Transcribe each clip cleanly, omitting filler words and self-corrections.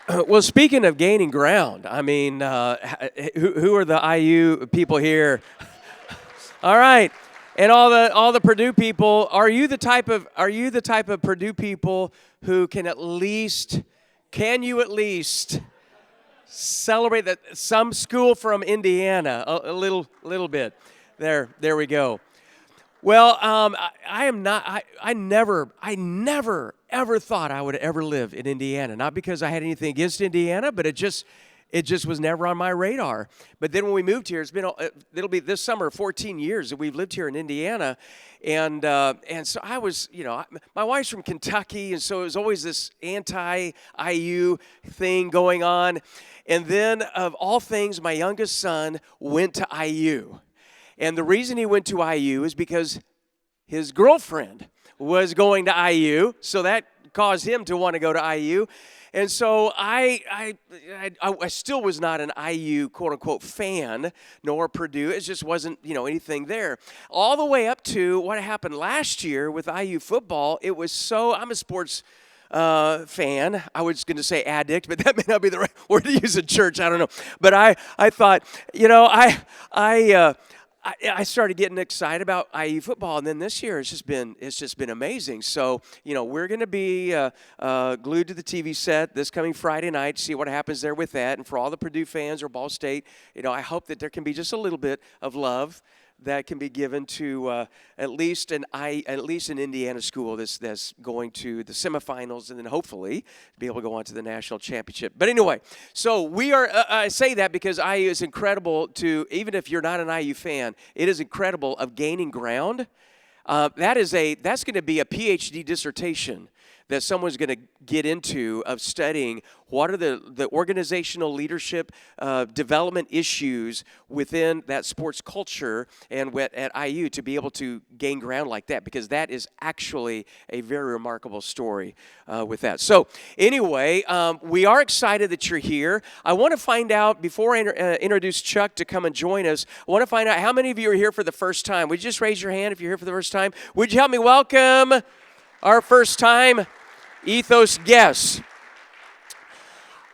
Well, speaking of gaining ground, I mean, who are the IU people here? All right, and all the Purdue people. Are you the type of Purdue people who can you at least celebrate that some school from Indiana a little bit? There we go. Well, I am not. I never ever thought I would ever live in Indiana. Not because I had anything against Indiana, but it just was never on my radar. But then when we moved here, it'll be this summer 14 years that we've lived here in Indiana, and so I was, my wife's from Kentucky, and so it was always this anti-IU thing going on. And then of all things, my youngest son went to IU. And the reason he went to IU is because his girlfriend was going to IU, so that caused him to want to go to IU. And so I still was not an IU quote-unquote fan, nor Purdue. It just wasn't, anything there. All the way up to what happened last year with IU football. I'm a sports fan. I was going to say addict, but that may not be the right word to use in church. I don't know. But I thought, I started getting excited about IU football, and then this year it's just been amazing. So we're going to be glued to the TV set this coming Friday night, see what happens there with that. And for all the Purdue fans or Ball State, I hope that there can be just a little bit of love that can be given to at least an Indiana school that's going to the semifinals, and then hopefully be able to go on to the national championship. But anyway, so we are. I say that because IU is incredible. Even if you're not an IU fan, it is incredible of gaining ground. That's going to be a PhD dissertation that someone's going to get into of studying what are the organizational leadership development issues within that sports culture and at IU to be able to gain ground like that, because that is actually a very remarkable story with that. So anyway, we are excited that you're here. I want to find out, before I introduce Chuck to come and join us, I want to find out how many of you are here for the first time. Would you just raise your hand if you're here for the first time? Would you help me welcome our first time Ethos guests?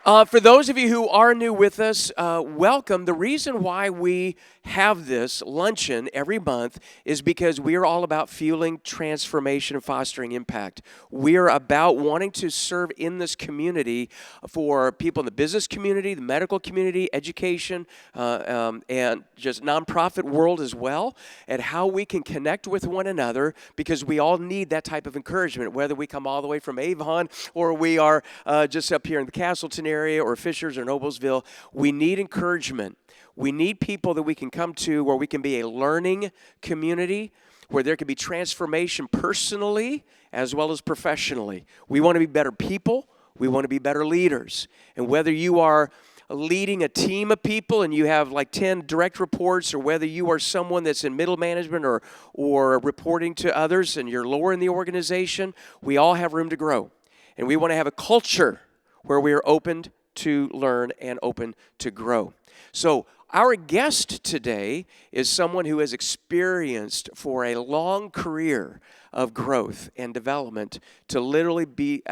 For those of you who are new with us, welcome. The reason why we have this luncheon every month is because we are all about fueling transformation and fostering impact. We are about wanting to serve in this community for people in the business community, the medical community, education, and just nonprofit world as well, and how we can connect with one another, because we all need that type of encouragement, whether we come all the way from Avon or we are just up here in the Castleton area or Fishers or Noblesville. We need encouragement. We need people that we can come to where we can be a learning community, where there can be transformation personally as well as professionally. We want to be better people. We want to be better leaders. And whether you are leading a team of people and you have like 10 direct reports, or whether you are someone that's in middle management or reporting to others and you're lower in the organization, we all have room to grow. And we want to have a culture where we are open to learn and open to grow. So our guest today is someone who has experienced for a long career of growth and development to literally be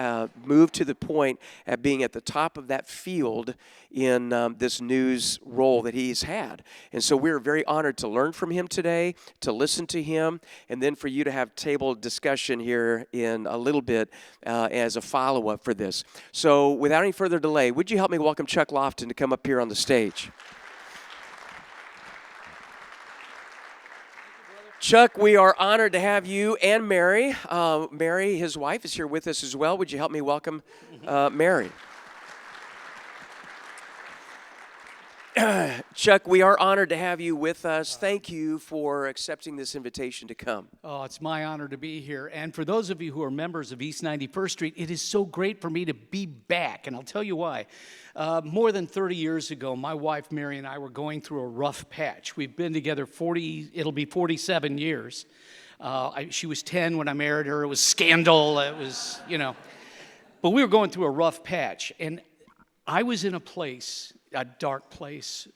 moved to the point at being at the top of that field in this news role that he's had. And so we're very honored to learn from him today, to listen to him, and then for you to have table discussion here in a little bit as a follow-up for this. So without any further delay, would you help me welcome Chuck Lofton to come up here on the stage? Chuck, we are honored to have you and Mary. Mary, his wife, is here with us as well. Would you help me welcome Mary? Chuck, we are honored to have you with us. Thank you for accepting this invitation to come. Oh, it's my honor to be here. And for those of you who are members of East 91st Street, it is so great for me to be back. And I'll tell you why. More than 30 years ago, my wife, Mary, and I were going through a rough patch. We've been together it'll be 47 years. She was 10 when I married her. It was scandal. It was, But we were going through a rough patch. And I was in a dark place,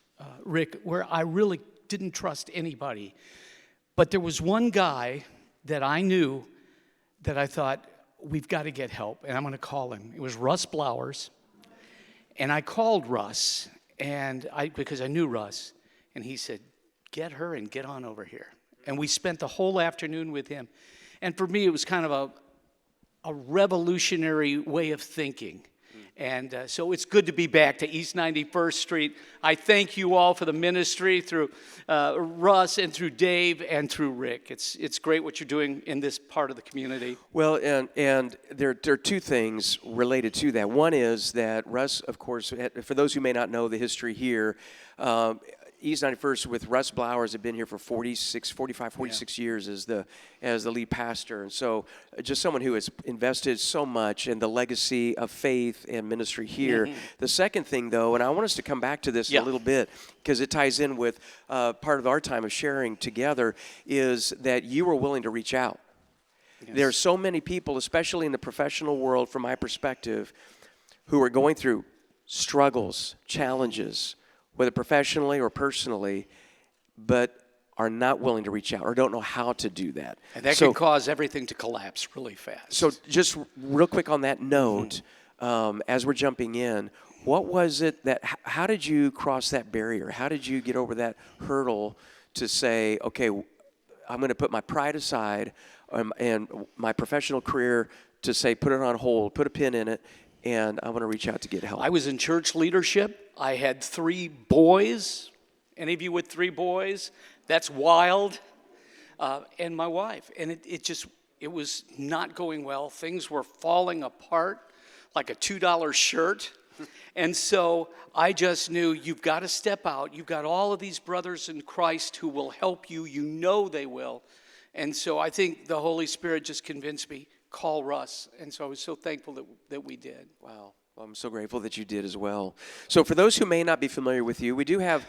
Rick, where I really didn't trust anybody. But there was one guy that I knew that I thought, we've got to get help, and I'm going to call him. It was Russ Blowers. And I called Russ, because I knew Russ, and he said, get her and get on over here. And we spent the whole afternoon with him. And for me, it was kind of a revolutionary way of thinking. And so it's good to be back to East 91st Street. I thank you all for the ministry through Russ and through Dave and through Rick. It's great what you're doing in this part of the community. Well, and there are two things related to that. One is that Russ, of course, for those who may not know the history here, East 91st with Russ Blowers have been here for 46 years as the lead pastor. And so just someone who has invested so much in the legacy of faith and ministry here. Mm-hmm. The second thing, though, and I want us to come back to this a little bit because it ties in with part of our time of sharing together, is that you were willing to reach out. Yes. There are so many people, especially in the professional world, from my perspective, who are going through struggles, challenges, whether professionally or personally, but are not willing to reach out or don't know how to do that. And that can cause everything to collapse really fast. So just real quick on that note, as we're jumping in, what was it how did you cross that barrier? How did you get over that hurdle to say, okay, I'm going to put my pride aside and my professional career to say, put it on hold, put a pin in it, and I want to reach out to get help? I was in church leadership. I had 3 boys. Any of you with 3 boys? That's wild. And my wife. And it was not going well. Things were falling apart like a $2 shirt. And so I just knew you've got to step out. You've got all of these brothers in Christ who will help you. You know they will. And so I think the Holy Spirit just convinced me, call Russ. And so I was so thankful that we did. Wow. Well, I'm so grateful that you did as well. So for those who may not be familiar with you, we do have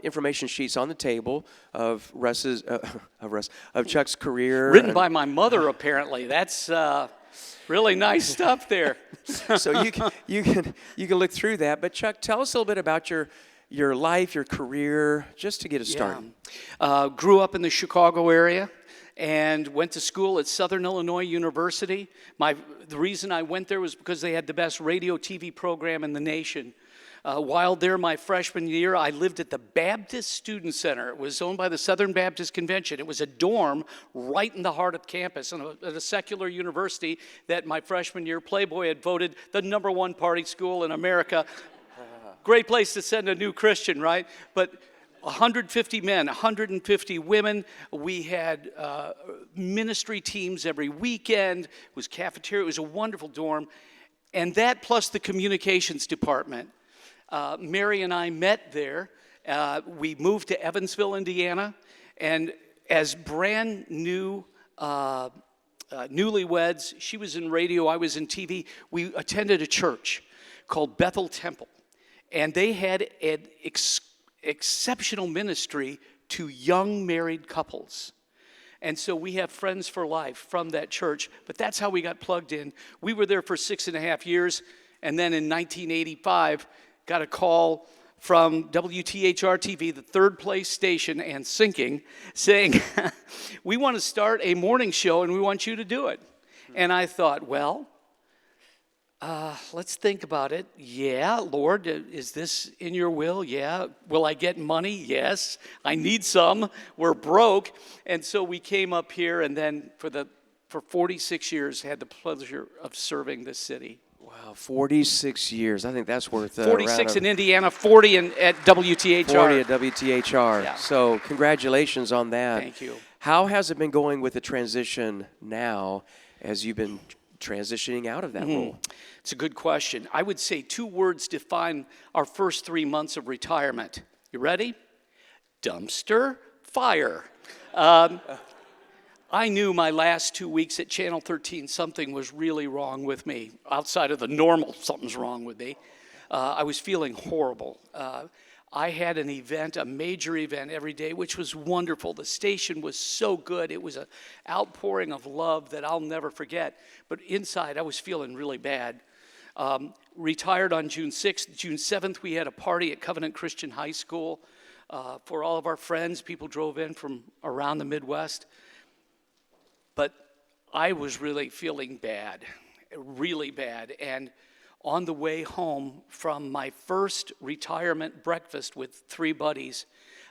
information sheets on the table of Chuck's career. Written by my mother, apparently. That's really nice stuff there. So you can look through that. But Chuck, tell us a little bit about your life, your career, just to get us started. Grew up in the Chicago area and went to school at Southern Illinois University. The reason I went there was because they had the best radio TV program in the nation. While there, my freshman year, I lived at the Baptist Student Center. It was owned by the Southern Baptist Convention. It was a dorm right in the heart of campus at a secular university that my freshman year, Playboy had voted the #1 party school in America. Great place to send a new Christian, right? But 150 men, 150 women. We had ministry teams every weekend. It was cafeteria. It was a wonderful dorm. And that plus the communications department. Mary and I met there. We moved to Evansville, Indiana. And as brand new newlyweds, she was in radio, I was in TV. We attended a church called Bethel Temple. And they had an exceptional ministry to young married couples. And so we have friends for life from that church, but that's how we got plugged in. We were there for 6.5 years, and then in 1985, got a call from WTHR-TV, the third place station and sinking, saying, we want to start a morning show and we want you to do it. And I thought, well, let's think about it. Yeah, Lord, is this in your will? Yeah. Will I get money? Yes. I need some. We're broke. And so we came up here, and then for 46 years had the pleasure of serving this city. Wow, 46 years. I think that's worth 46 in Indiana, 40 at WTHR. 40 at WTHR. Yeah. So congratulations on that. Thank you. How has it been going with the transition now as you've been transitioning out of that role? It's a good question. I would say 2 words define our first 3 months of retirement. You ready? Dumpster fire. I knew my last 2 weeks at Channel 13 something was really wrong with me. Outside of the normal, something's wrong with me. I was feeling horrible. I had an event, a major event every day, which was wonderful. The station was so good. It was an outpouring of love that I'll never forget. But inside, I was feeling really bad. Retired on June 6th. June 7th, we had a party at Covenant Christian High School for all of our friends. People drove in from around the Midwest. But I was really feeling bad, really bad. And On the way home from my first retirement breakfast with 3 buddies,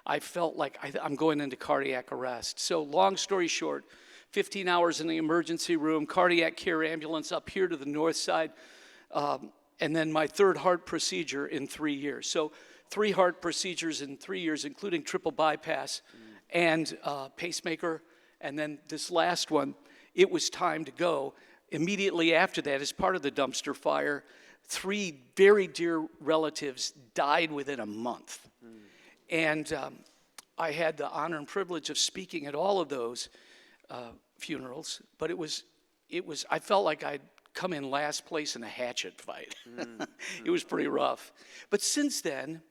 I felt like I'm going into cardiac arrest. So long story short, 15 hours in the emergency room, cardiac care ambulance up here to the north side, and then my 3rd heart procedure in 3 years. So 3 heart procedures in 3 years, including triple bypass and pacemaker. And then this last one, it was time to go. Immediately after that, as part of the dumpster fire, 3 very dear relatives died within a month. And I had the honor and privilege of speaking at all of those funerals, but I felt like I'd come in last place in a hatchet fight. It was pretty rough. But since then,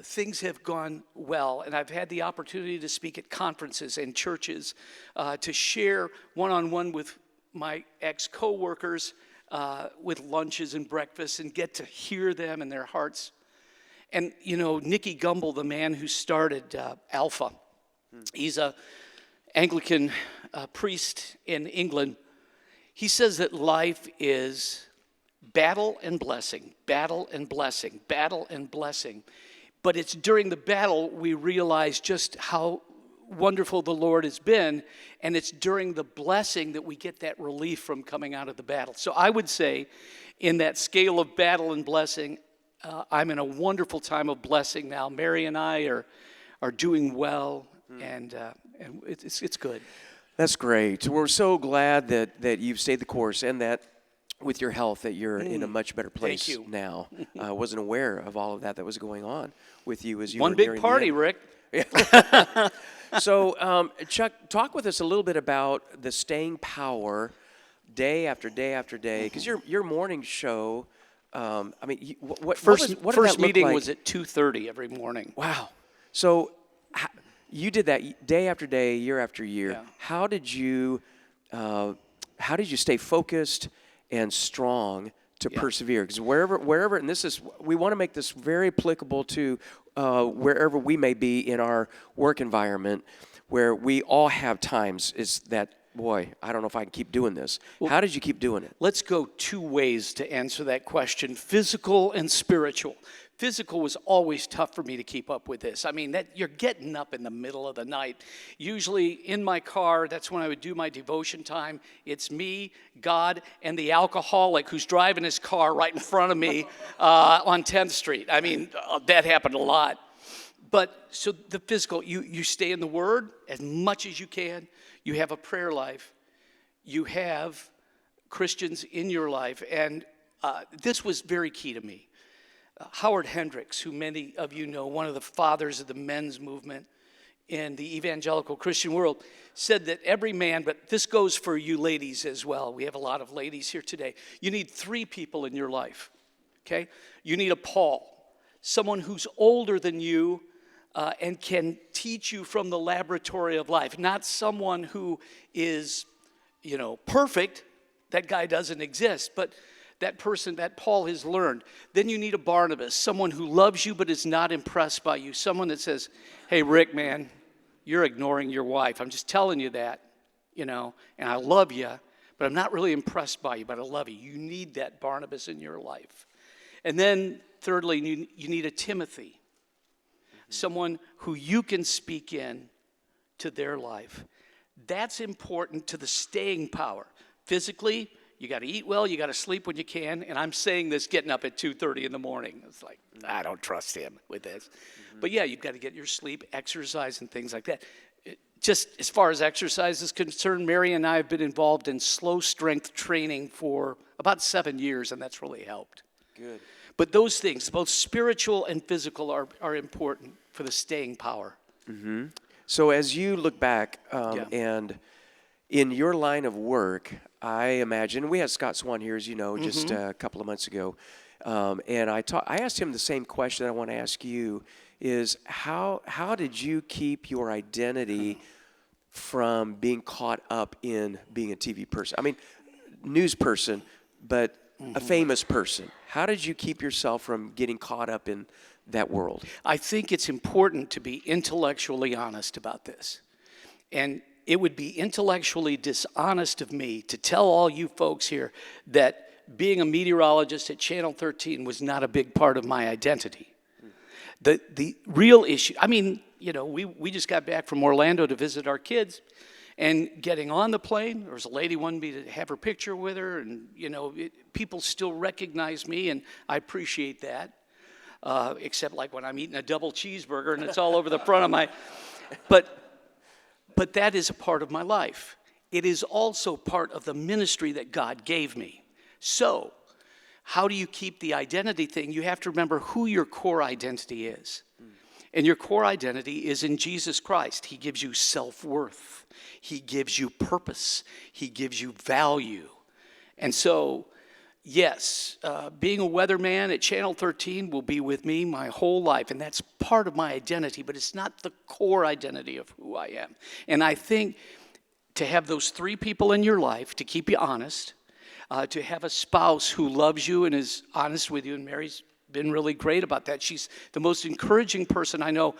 things have gone well, and I've had the opportunity to speak at conferences and churches, to share one-on-one with my ex-coworkers, with lunches and breakfasts, and get to hear them and their hearts. And, Nicky Gumbel, the man who started Alpha, he's a Anglican priest in England. He says that life is battle and blessing, battle and blessing, battle and blessing. But it's during the battle we realize just how wonderful the Lord has been, and it's during the blessing that we get that relief from coming out of the battle. So I would say, in that scale of battle and blessing, I'm in a wonderful time of blessing now. Mary and I are doing well, and it's good. That's great. We're so glad that you've stayed the course, and that with your health that you're in a much better place Thank you. now. I wasn't aware of all of that was going on with you as you One were big nearing party, the end. Rick. So, Chuck, talk with us a little bit about the staying power day after day after day, because your morning show, what First did that look meeting like? was at 2:30 every morning. Wow. So you did that day after day, year after year. Yeah. How did you stay focused and strong to persevere? Because wherever, and we want to make this very applicable to wherever we may be in our work environment, where we all have times is that, boy, I don't know if I can keep doing this. How did you keep doing it? Let's go 2 ways to answer that question: physical and spiritual. Physical was always tough for me to keep up with this. I mean, that you're getting up in the middle of the night. Usually in my car, that's when I would do my devotion time. It's me, God, and the alcoholic who's driving his car right in front of me on 10th Street. I mean, that happened a lot. But so the physical, you stay in the Word as much as you can. You have a prayer life. You have Christians in your life. And this was very key to me. Howard Hendricks, who many of you know, one of the fathers of the men's movement in the evangelical Christian world, said that every man, but this goes for you ladies as well. We have a lot of ladies here today. You need 3 people in your life, okay? You need a Paul, someone who's older than you and can teach you from the laboratory of life, not someone who is, perfect. That guy doesn't exist, but that person, that Paul has learned. Then you need a Barnabas, someone who loves you but is not impressed by you, someone that says, hey, Rick, man, you're ignoring your wife. I'm just telling you that, and I love you, but I'm not really impressed by you, but I love you. You need that Barnabas in your life. And then thirdly, you need a Timothy, someone who you can speak in to their life. That's important to the staying power. Physically, you got to eat well, you got to sleep when you can, and I'm saying this getting up at 2:30 in the morning. It's like, I don't trust him with this. But yeah, you've got to get your sleep, exercise, and things like that. Just as far as exercise is concerned, Mary and I have been involved in slow strength training for about 7 years, and that's really helped. Good. But those things, both spiritual and physical, are important for the staying power. Mm-hmm. So as you look back and in your line of work, I imagine, we had Scott Swan here, as you know, just a couple of months ago, and I asked him the same question I want to ask you, is how did you keep your identity from being caught up in being a TV person? I mean, news person, but a famous person. How did you keep yourself from getting caught up in that world? I think it's important to be intellectually honest about this. And it would be intellectually dishonest of me to tell all you folks here that being a meteorologist at Channel 13 was not a big part of my identity. The real issue, I mean, you know, we just got back from Orlando to visit our kids, and getting on the plane, there was a lady wanted me to have her picture with her, and, you know, people still recognize me, and I appreciate that, except like when I'm eating a double cheeseburger and it's all over the front of my, but that is a part of my life. It is also part of the ministry that God gave me. So, how do you keep the identity thing? You have to remember who your core identity is. And your core identity is in Jesus Christ. He gives you self-worth. He gives you purpose. He gives you value. And so, yes, being a weatherman at Channel 13 will be with me my whole life. And that's part of my identity, but it's not the core identity of who I am. And I think to have those three people in your life to keep you honest, to have a spouse who loves you and is honest with you, and Mary's been really great about that. She's the most encouraging person I know,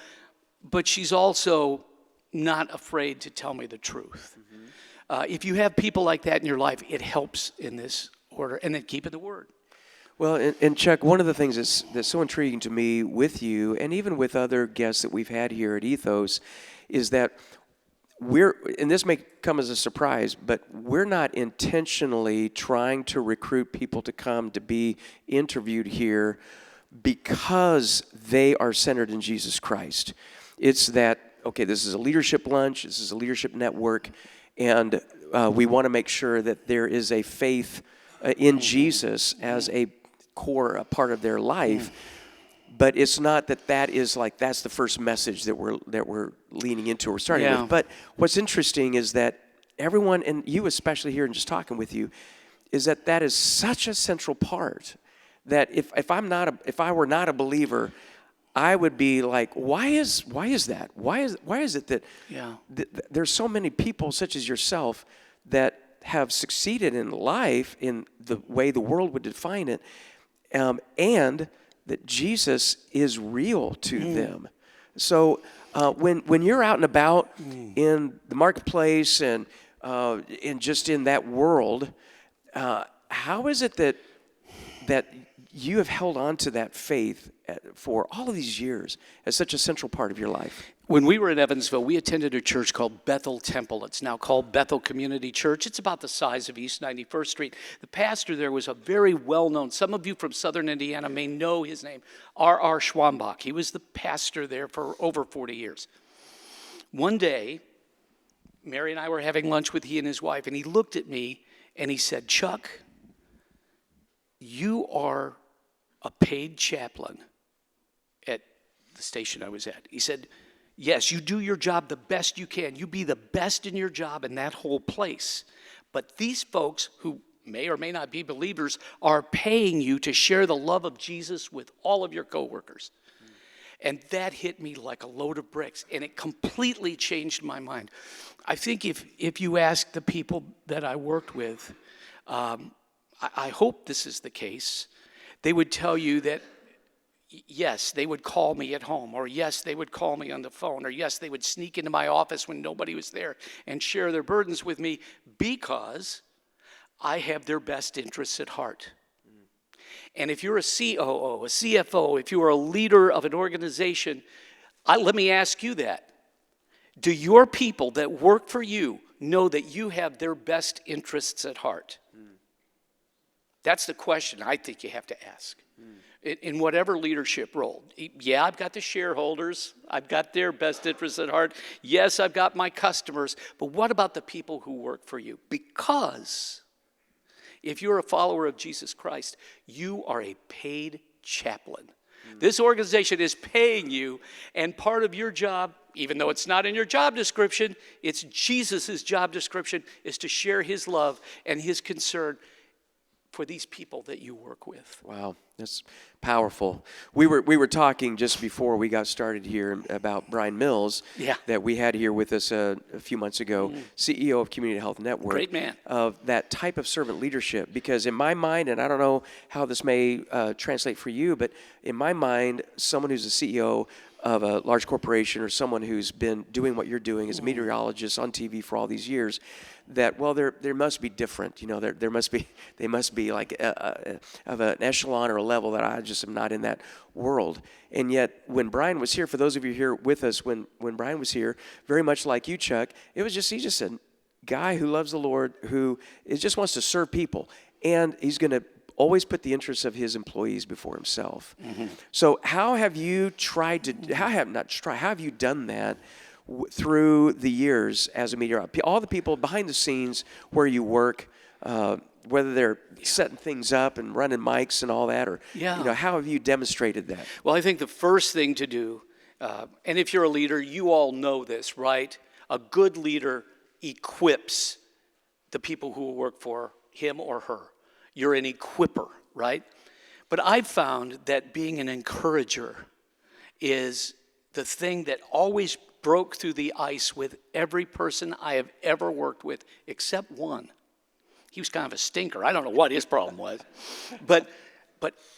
but she's also not afraid to tell me the truth. If you have people like that in your life, it helps in this order, and then keep it the word. Well, and Chuck, one of the things that's so intriguing to me with you, and even with other guests that we've had here at Ethos, is that and this may come as a surprise, but we're not intentionally trying to recruit people to come to be interviewed here because they are centered in Jesus Christ. It's that, okay, this is a leadership lunch, this is a leadership network, and we want to make sure that there is a faith in Jesus as a core part of their life. But it's not that's the first message that we're leaning into or starting with. But what's interesting is that everyone, and you especially here and just talking with you, is that is such a central part that if I were not a believer, I would be like, why is that? Why is it that there's so many people such as yourself that have succeeded in life in the way the world would define it, and that Jesus is real to them. So when you're out and about in the marketplace and just in that world, how is it that you have held on to that faith for all of these years as such a central part of your life? When we were in Evansville, we attended a church called Bethel Temple. It's now called Bethel Community Church. It's about the size of East 91st Street. The pastor there was a very well-known, some of you from southern Indiana may know his name, R.R. Schwambach. He was the pastor there for over 40 years. One day, Mary and I were having lunch with he and his wife, and he looked at me and he said, "Chuck, you are a paid chaplain at the station I was at." He said, "Yes, you do your job the best you can. You be the best in your job in that whole place. But these folks who may or may not be believers are paying you to share the love of Jesus with all of your coworkers." And that hit me like a load of bricks, and it completely changed my mind. I think if you ask the people that I worked with, I hope this is the case, they would tell you that yes, they would call me at home, or yes, they would call me on the phone, or yes, they would sneak into my office when nobody was there and share their burdens with me because I have their best interests at heart. And if you're a COO, a CFO, if you are a leader of an organization, let me ask you that. Do your people that work for you know that you have their best interests at heart? That's the question I think you have to ask. In whatever leadership role. Yeah, I've got the shareholders. I've got their best interests at heart. Yes, I've got my customers. But what about the people who work for you? Because if you're a follower of Jesus Christ, you are a paid chaplain. This organization is paying you, and part of your job, even though it's not in your job description, it's Jesus' job description, is to share his love and his concern for these people that you work with. Wow, that's powerful. We were talking just before we got started here about Brian Mills, that we had here with us a few months ago, CEO of Community Health Network. Great man. Of that type of servant leadership, because in my mind, and I don't know how this may translate for you, but in my mind, someone who's a CEO of a large corporation or someone who's been doing what you're doing as a meteorologist on TV for all these years, that, well, there must be different. They must be like of an echelon or a level that I just am not in that world. And yet, when Brian was here, for those of you here with us, when Brian was here, very much like you, Chuck, he's just a guy who loves the Lord, who just wants to serve people, and he's going to always put the interests of his employees before himself. So how have you how have you done that through the years as a meteorologist? All the people behind the scenes where you work, whether they're setting things up and running mics and all that, or how have you demonstrated that? Well, I think the first thing to do, and if you're a leader, you all know this, right? A good leader equips the people who will work for him or her. You're an equipper, right? But I've found that being an encourager is the thing that always broke through the ice with every person I have ever worked with, except one. He was kind of a stinker. I don't know what his problem was. But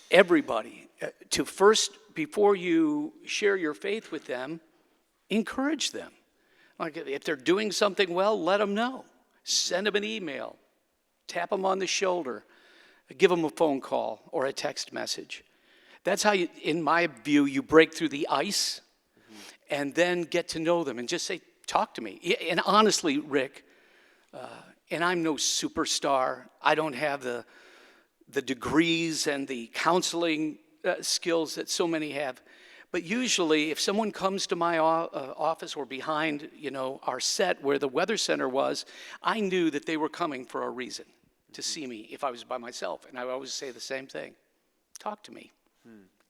everybody, to first, before you share your faith with them, encourage them. Like if they're doing something well, let them know. Send them an email. Tap them on the shoulder. Give them a phone call or a text message. That's how, in my view, you break through the ice and then get to know them and just say, talk to me. And honestly, Rick, and I'm no superstar. I don't have the degrees and the counseling skills that so many have. But usually, if someone comes to my office or behind, our set where the weather center was, I knew that they were coming for a reason, to see me if I was by myself. And I would always say the same thing, talk to me.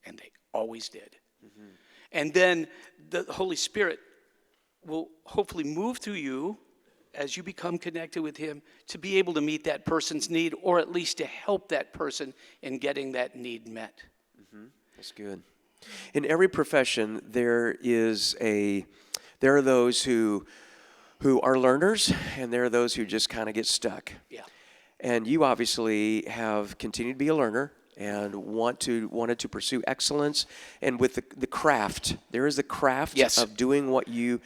And they always did. And then the Holy Spirit will hopefully move through you as you become connected with him to be able to meet that person's need, or at least to help that person in getting that need met. That's good. In every profession, there are those who are learners, and there are those who just kind of get stuck. Yeah. And you obviously have continued to be a learner and wanted to pursue excellence. And with the craft, there is the craft of doing what you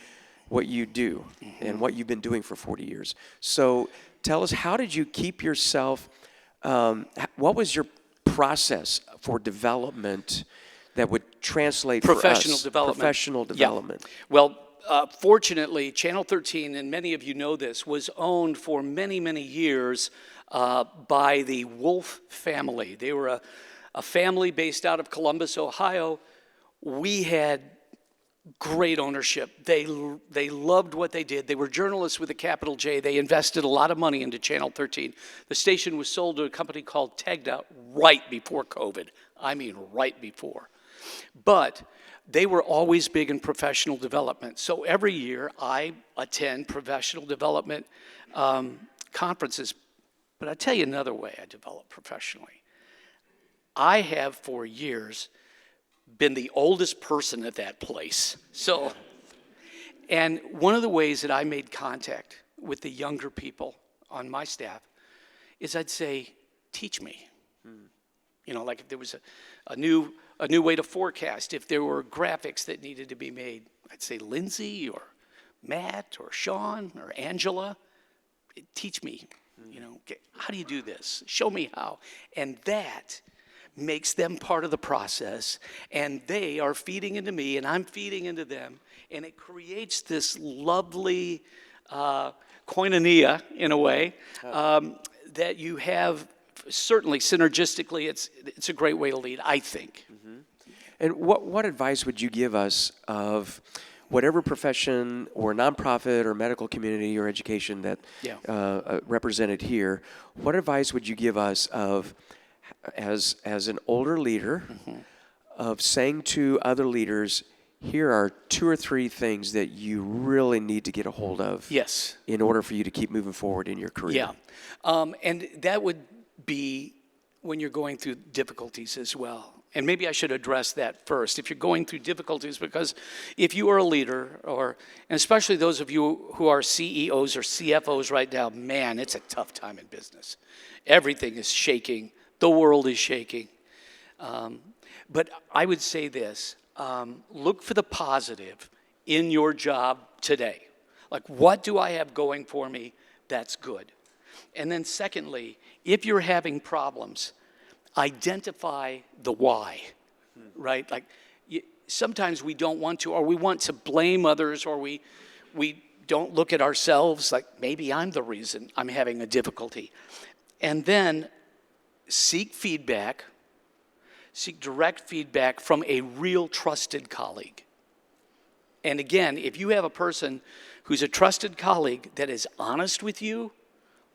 do and what you've been doing for 40 years. So tell us, how did you keep yourself, what was your process for development that would translate Professional for us? development. Professional development. Yeah. Well, fortunately, Channel 13, and many of you know this, was owned for many, many years by the Wolf family. They were a family based out of Columbus, Ohio. We had great ownership. They loved what they did. They were journalists with a capital J. They invested a lot of money into Channel 13. The station was sold to a company called Tegda right before COVID. I mean, right before. But they were always big in professional development. So every year I attend professional development conferences. But I'll tell you another way I develop professionally. I have for years been the oldest person at that place. And one of the ways that I made contact with the younger people on my staff is I'd say, teach me. Like if there was a new way to forecast, if there were graphics that needed to be made, I'd say, Lindsay or Matt or Sean or Angela, teach me. How do you do this? Show me how. And that makes them part of the process, and they are feeding into me, and I'm feeding into them, and it creates this lovely koinonia, in a way, that you have. Certainly, synergistically, it's a great way to lead, I think. And what advice would you give us of whatever profession or nonprofit or medical community or education that represented here? What advice would you give us of as an older leader of saying to other leaders, here are 2 or 3 things that you really need to get a hold of in order for you to keep moving forward in your career? And that would be when you're going through difficulties as well. And maybe I should address that first. If you're going through difficulties, because if you are a leader, and especially those of you who are CEOs or CFOs right now, man, it's a tough time in business. Everything is shaking. The world is shaking. But I would say this. look for the positive in your job today. Like, what do I have going for me that's good? And then secondly, if you're having problems, identify the why, right? Like, sometimes we don't want to, or we want to blame others, or we don't look at ourselves like, maybe I'm the reason I'm having a difficulty. And then seek feedback, seek direct feedback from a real trusted colleague. And again, if you have a person who's a trusted colleague that is honest with you,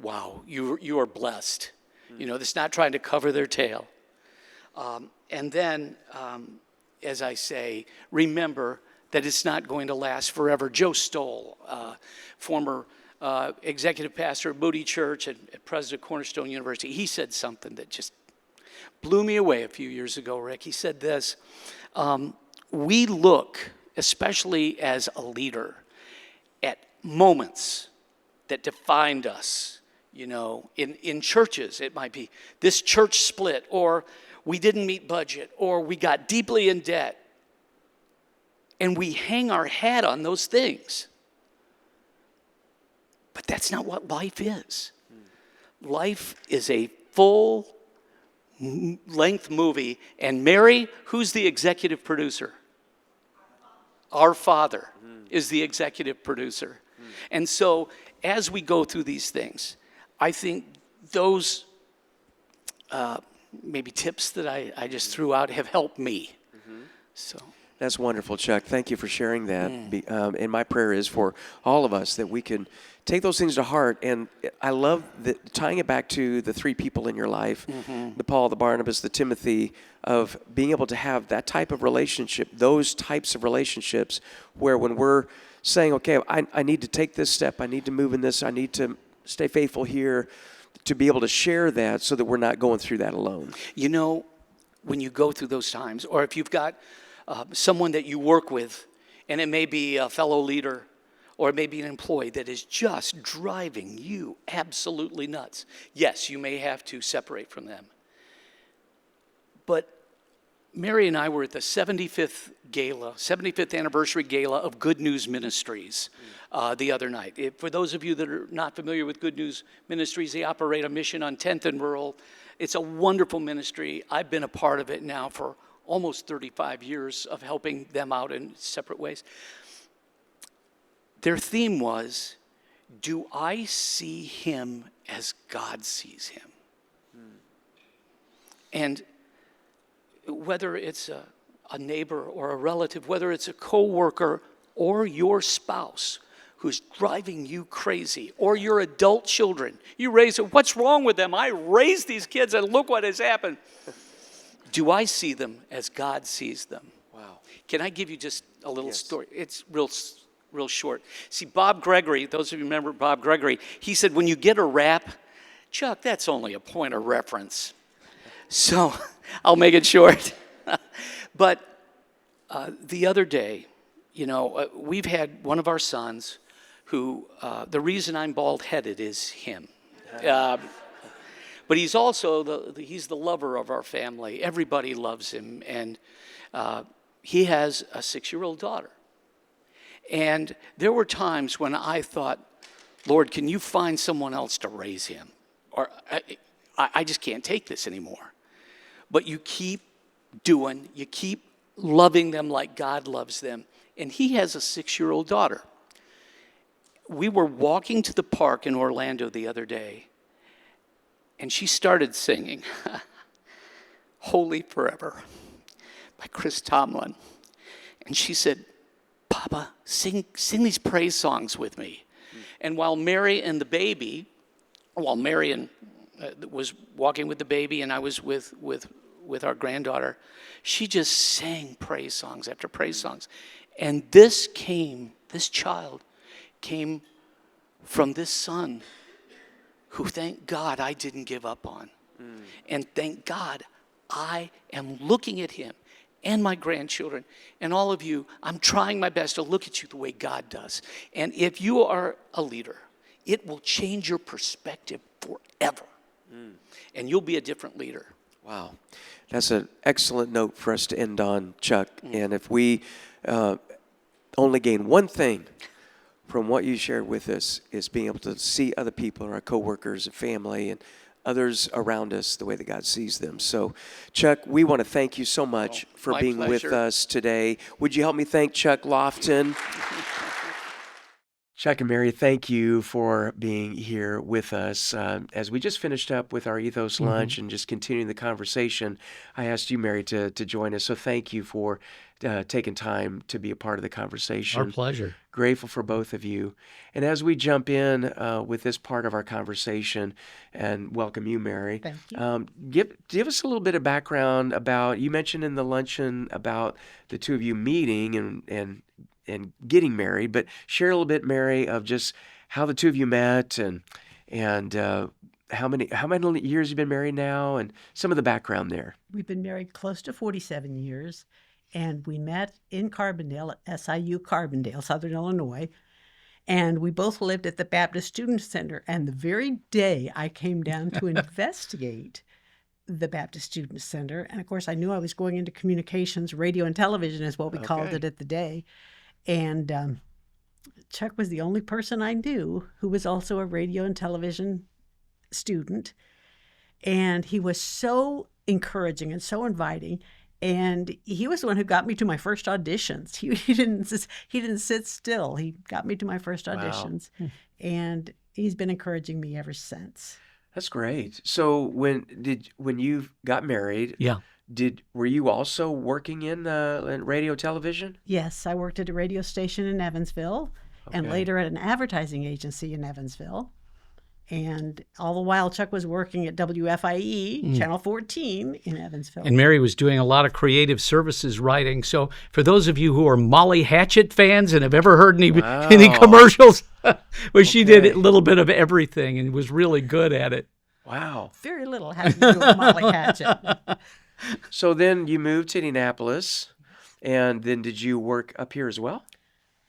wow, you are blessed. You know, that's not trying to cover their tail. And then, as I say, remember that it's not going to last forever. Joe Stoll, former executive pastor at Moody Church and president of Cornerstone University, he said something that just blew me away a few years ago, Rick. He said this, we look, especially as a leader, at moments that defined us. You know, in churches, it might be this church split, or we didn't meet budget, or we got deeply in debt. And we hang our hat on those things. But that's not what life is. Life is a full-length movie. And Mary, who's the executive producer? Our Father is the executive producer. And so as we go through these things, I think those maybe tips that I just threw out have helped me. So. That's wonderful, Chuck. Thank you for sharing that. And my prayer is for all of us that we can take those things to heart. And I love tying it back to the three people in your life, the Paul, the Barnabas, the Timothy, of being able to have that type of relationship, those types of relationships where when we're saying, okay, I need to take this step, I need to move in this, I need to stay faithful here, to be able to share that so that we're not going through that alone. You know, when you go through those times, or if you've got someone that you work with, and it may be a fellow leader, or it may be an employee that is just driving you absolutely nuts. Yes, you may have to separate from them. But Mary and I were at the 75th anniversary gala of Good News Ministries the other night. For those of you that are not familiar with Good News Ministries, they operate a mission on 10th and Rural. It's a wonderful ministry. I've been a part of it now for almost 35 years of helping them out in separate ways. Their theme was, do I see him as God sees him? And whether it's a neighbor or a relative, whether it's a coworker or your spouse who's driving you crazy, or your adult children, you raise it, what's wrong with them? I raised these kids and look what has happened. Do I see them as God sees them? Wow. Can I give you just a little story? It's real short. See, Bob Gregory, those of you remember Bob Gregory, he said, when you get a rap, Chuck, that's only a point of reference. So I'll make it short. But the other day, you know, we've had one of our sons who, the reason I'm bald-headed is him. But he's also he's the lover of our family. Everybody loves him. And he has a 6-year-old daughter. And there were times when I thought, Lord, can you find someone else to raise him? Or I just can't take this anymore. But you keep doing, you keep loving them like God loves them. And he has a 6-year-old daughter. We were walking to the park in Orlando the other day, and she started singing Holy Forever by Chris Tomlin. And she said, Papa, sing these praise songs with me. And while Mary was walking with the baby and I was with our granddaughter, she just sang praise songs after praise songs. And this child came from this son who, thank God, I didn't give up on. And thank God I am looking at him and my grandchildren and all of you. I'm trying my best to look at you the way God does. And if you are a leader, it will change your perspective forever. And you'll be a different leader. Wow. That's an excellent note for us to end on, Chuck. And if we only gain one thing from what you shared with us is being able to see other people, our coworkers and family and others around us the way that God sees them. So, Chuck, we want to thank you so much for my being with pleasure. us today. Would you help me thank Chuck Lofton? Chuck and Mary, thank you for being here with us. As we just finished up with our Ethos lunch and just continuing the conversation, I asked you, Mary, to join us. So thank you for taking time to be a part of the conversation. Our pleasure. Grateful for both of you. And as we jump in with this part of our conversation, and welcome you, Mary. Thank you. Give us a little bit of background about, you mentioned in the luncheon about the two of you meeting and getting married, but share a little bit, Mary, of just how the two of you met and how many years you've been married now, and some of the background there. We've been married close to 47 years, and we met in Carbondale at SIU Carbondale, Southern Illinois, and we both lived at the Baptist Student Center. And the very day I came down to investigate the Baptist Student Center, and of course I knew I was going into communications, radio and television is what we called it at the day, and Chuck was the only person I knew who was also a radio and television student. And he was so encouraging and so inviting. And he was the one who got me to my first auditions. He didn't sit still. He got me to my first auditions. Wow. And he's been encouraging me ever since. That's great. So when you got married, Yeah. were you also working in radio television? Yes, I worked at a radio station in Evansville and Okay. later at an advertising agency in Evansville. And all the while, Chuck was working at WFIE, Channel 14 in Evansville. And Mary was doing a lot of creative services writing. So for those of you who are Molly Hatchet fans and have ever heard any Wow. commercials, well, she did Okay. a little bit of everything and was really good at it. Wow. Very little had to do with Molly Hatchet. So then you moved to Indianapolis, and then did you work up here as well?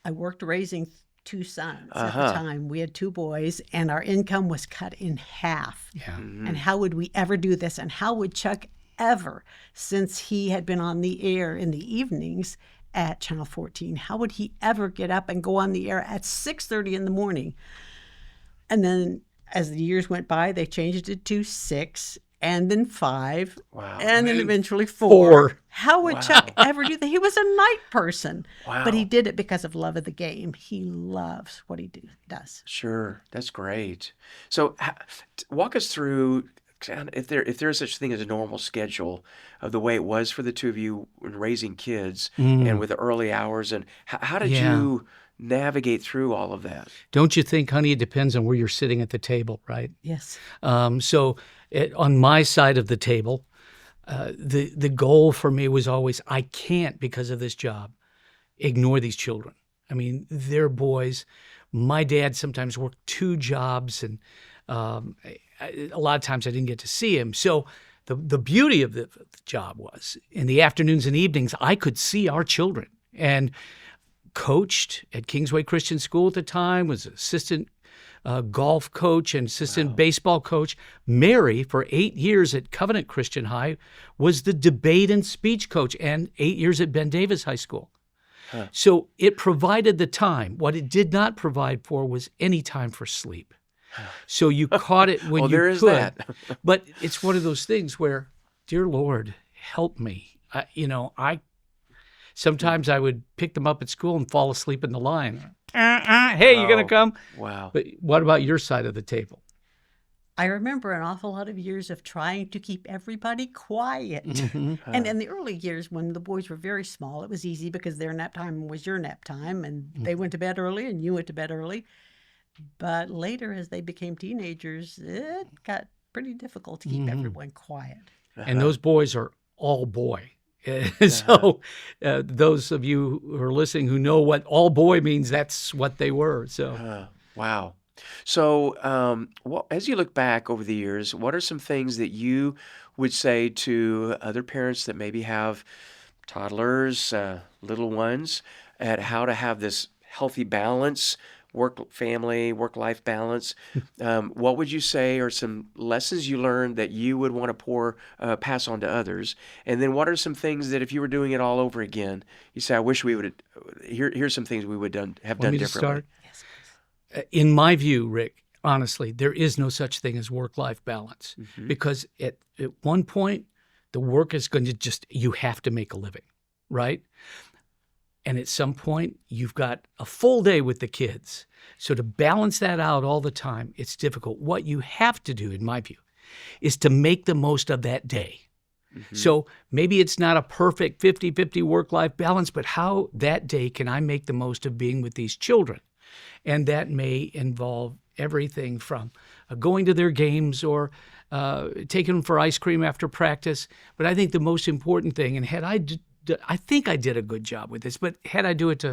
I worked raising two sons at Uh-huh. the time. We had two boys, and our income was cut in half. Yeah. And how would we ever do this? And how would Chuck ever, since he had been on the air in the evenings at Channel 14, how would he ever get up and go on the air at 6:30 in the morning? And then as the years went by, they changed it to 6, and then 5, Wow. and then eventually 4. 4. How would Wow. Chuck ever do that? He was a night person, Wow. but he did it because of love of the game. He loves what he does. Sure, that's great. So walk us through if there's such thing as a normal schedule of the way it was for the two of you when raising kids and with the early hours, and how did Yeah. you navigate through all of that? Don't you think, honey, it depends on where you're sitting at the table, right? Yes. On my side of the table, the goal for me was always, I can't, because of this job, ignore these children. I mean, they're boys. My dad sometimes worked 2 jobs, and a lot of times I didn't get to see him. So the beauty of the job was, in the afternoons and evenings, I could see our children, and coached at Kingsway Christian School at the time, was assistant golf coach and assistant baseball coach. Mary, for 8 years at Covenant Christian High, was the debate and speech coach, and 8 years at Ben Davis High School. So it provided the time. What it did not provide for was any time for sleep. So you caught it when Well, you there is could. that. But it's one of those things where, dear Lord, help me. Sometimes I would pick them up at school and fall asleep in the line. Hey, you going to come? Wow. But what about your side of the table? I remember an awful lot of years of trying to keep everybody quiet. And in the early years, when the boys were very small, it was easy because their nap time was your nap time, and they went to bed early and you went to bed early. But later, as they became teenagers, it got pretty difficult to keep everyone quiet. And those boys are all boy. So those of you who are listening who know what all boy means, that's what they were. So Wow. So, as you look back over the years, what are some things that you would say to other parents that maybe have toddlers, little ones, at how to have this healthy balance work-life balance. What would you say are some lessons you learned that you would want to pass on to others? And then what are some things that if you were doing it all over again, you say, I wish we would here's some things we would have done Want me to differently. start? In my view, Rick, honestly, there is no such thing as work-life balance because at one point, the work is going to you have to make a living, right? And at some point, you've got a full day with the kids. So to balance that out all the time, it's difficult. What you have to do, in my view, is to make the most of that day. So maybe it's not a perfect 50-50 work-life balance, but how that day can I make the most of being with these children? And that may involve everything from going to their games or taking them for ice cream after practice. But I think the most important thing, and I think I did a good job with this, but had I do it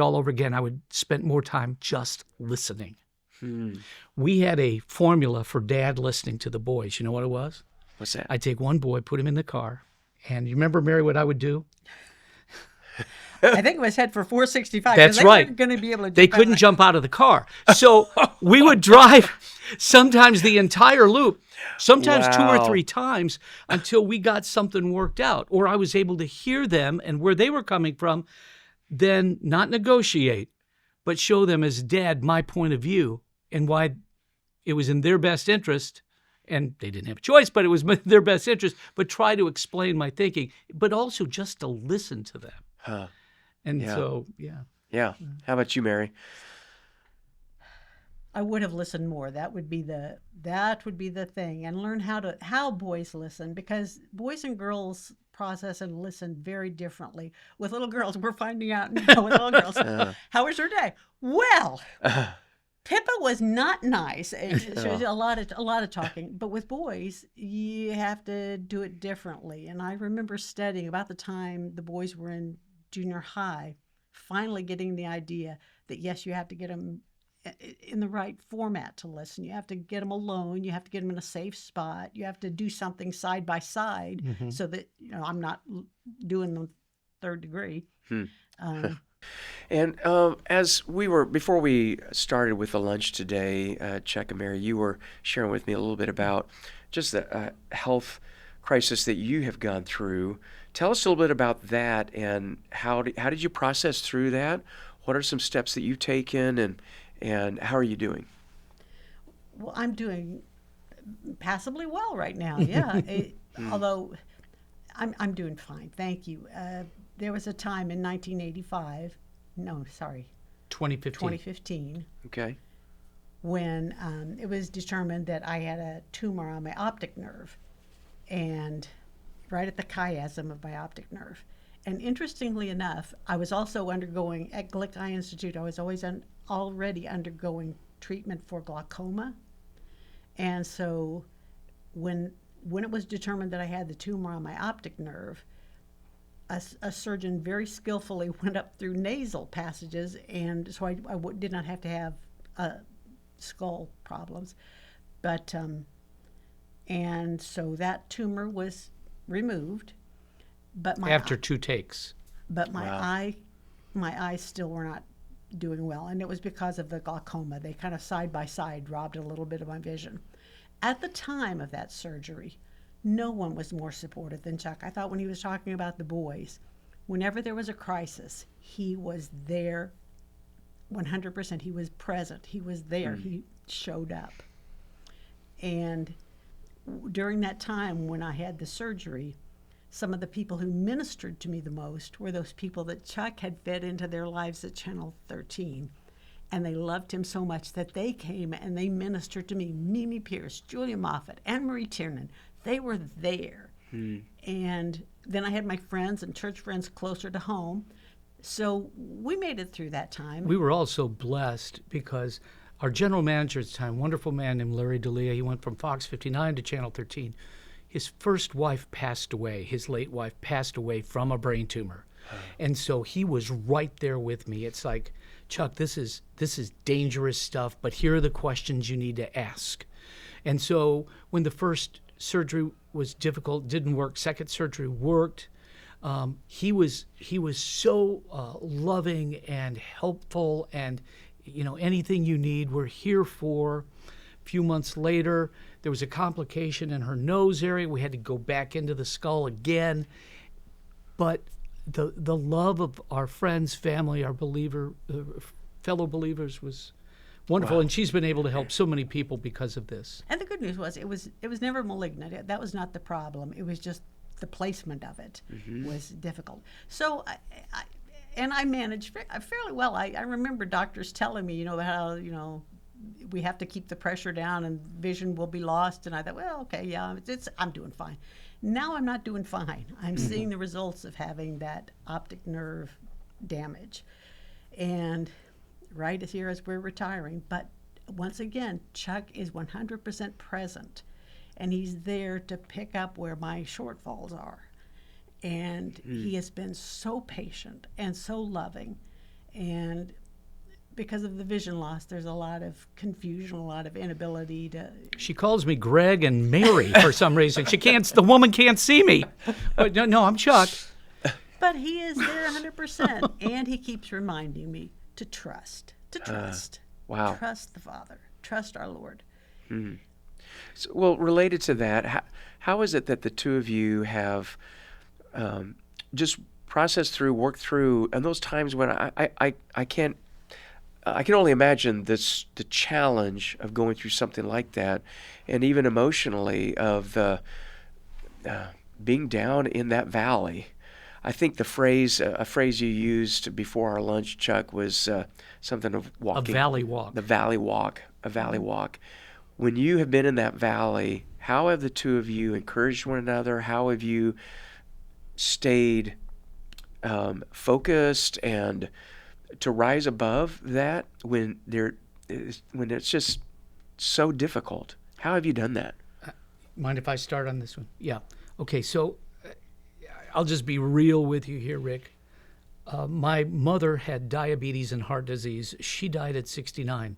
all over again, I would spend more time just listening. We had a formula for Dad listening to the boys. You know what it was? What's that? I'd take one boy, put him in the car, and you remember, Mary, what I would do? I think it was head for 465. That's they right. weren't going to be able to. They couldn't jump out of the car, so we would drive sometimes the entire loop, sometimes 2 or 3 times until we got something worked out, or I was able to hear them and where they were coming from, then not negotiate, but show them as Dad my point of view and why it was in their best interest. And they didn't have a choice, but it was in their best interest, but try to explain my thinking, but also just to listen to them. Huh. And Yeah. so, yeah. Yeah. How about you, Mary? I would have listened more. That would be the thing, and learn how boys listen, because boys and girls process and listen very differently. With little girls, we're finding out now with little girls. How was your day? Well, Pippa was not nice. She was a lot of talking. But with boys, you have to do it differently. And I remember studying about the time the boys were in junior high, finally getting the idea that yes, you have to get them in the right format to listen. You have to get them alone. You have to get them in a safe spot. You have to do something side by side so that I'm not doing the third degree. And before we started with the lunch today, Chuck and Mary, you were sharing with me a little bit about just the health crisis that you have gone through. Tell us a little bit about that, and how did you process through that? What are some steps that you've taken, and how are you doing? Well, I'm doing passably well right now. Yeah, although I'm doing fine. Thank you. There was a time in 2015. Okay. When it was determined that I had a tumor on my optic nerve, and right at the chiasm of my optic nerve. And interestingly enough, I was also undergoing, at Glick Eye Institute, I was already undergoing treatment for glaucoma. And so when it was determined that I had the tumor on my optic nerve, a surgeon very skillfully went up through nasal passages, and so I did not have to have skull problems. But and so that tumor was removed, but After 2 takes. But my eyes still were not doing well, and it was because of the glaucoma. They kind of side by side robbed a little bit of my vision. At the time of that surgery, no one was more supportive than Chuck. I thought when he was talking about the boys, whenever there was a crisis, he was there 100%. He was present. He was there. He showed up. And during that time when I had the surgery, some of the people who ministered to me the most were those people that Chuck had fed into their lives at Channel 13. And they loved him so much that they came and they ministered to me. Mimi Pierce, Julia Moffett, Anne-Marie Tiernan, they were there. And then I had my friends and church friends closer to home. So we made it through that time. We were also blessed because our general manager at the time, wonderful man named Larry D'Elia, he went from Fox 59 to Channel 13. His first wife passed away. His late wife passed away from a brain tumor. And so he was right there with me. It's like, Chuck, this is dangerous stuff, but here are the questions you need to ask. And so when the first surgery was difficult, didn't work, second surgery worked, He was so loving and helpful, and anything you need, we're here for. A few months later, there was a complication in her nose area. We had to go back into the skull again. But the love of our friends, family, our fellow believers was wonderful, and she's been able to help so many people because of this. And the good news was it was never malignant. That was not the problem. It was just the placement of it was difficult. So I managed fairly well. I remember doctors telling me, how we have to keep the pressure down and vision will be lost. And I thought, well, okay, yeah, I'm doing fine. Now I'm not doing fine. I'm seeing the results of having that optic nerve damage. And right here as we're retiring, but once again, Chuck is 100% present, and he's there to pick up where my shortfalls are. And he has been so patient and so loving. And because of the vision loss, there's a lot of confusion, a lot of inability to... She calls me Greg and Mary for some reason. The woman can't see me. But no, I'm Chuck. But he is there 100%, and he keeps reminding me to trust. Wow. Trust the Father. Trust our Lord. So, well, related to that, how is it that the two of you have just processed through, worked through, and those times when I can't... I can only imagine the challenge of going through something like that, and even emotionally of the being down in that valley. I think a phrase you used before our lunch, Chuck, was something of walking. A valley walk. The valley walk, a valley walk. When you have been in that valley, how have the two of you encouraged one another? How have you stayed focused and to rise above that when it's just so difficult? How have you done that? Mind if I start on this one? Yeah. Okay, so I'll just be real with you here, Rick. My mother had diabetes and heart disease. She died at 69.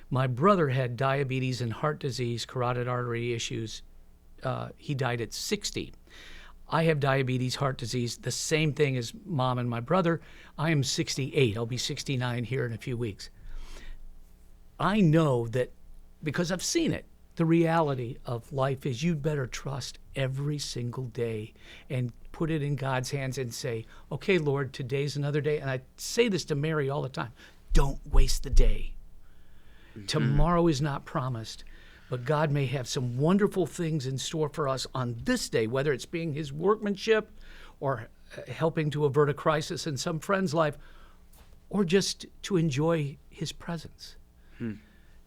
My brother had diabetes and heart disease, carotid artery issues. He died at 60. I have diabetes, heart disease, the same thing as Mom and my brother. I am 68. I'll be 69 here in a few weeks. I know that because I've seen it, the reality of life is you'd better trust every single day and put it in God's hands and say, okay, Lord, today's another day. And I say this to Mary all the time. Don't waste the day. Tomorrow is not promised. But God may have some wonderful things in store for us on this day, whether it's being his workmanship or helping to avert a crisis in some friend's life, or just to enjoy his presence.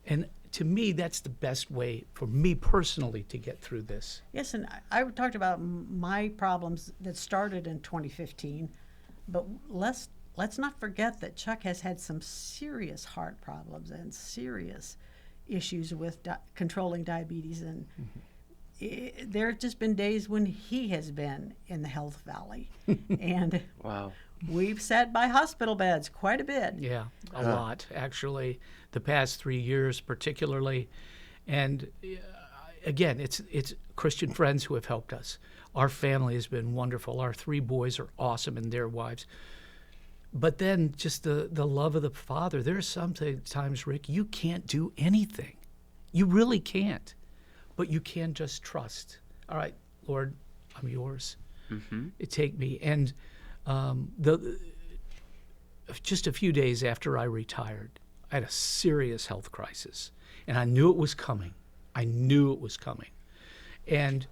And to me, that's the best way for me personally to get through this. Yes, and I talked about my problems that started in 2015, but let's not forget that Chuck has had some serious heart problems and serious issues with controlling diabetes, and there have just been days when he has been in the health valley. And wow, we've sat by hospital beds quite a bit. Yeah, a lot, actually, the past 3 years particularly. And again, it's Christian friends who have helped us. Our family has been wonderful. Our 3 boys are awesome and their wives. But then just the love of the Father. There are some times, Rick, you can't do anything. You really can't. But you can just trust. All right, Lord, I'm yours. Take me. And just a few days after I retired, I had a serious health crisis. And I knew it was coming. And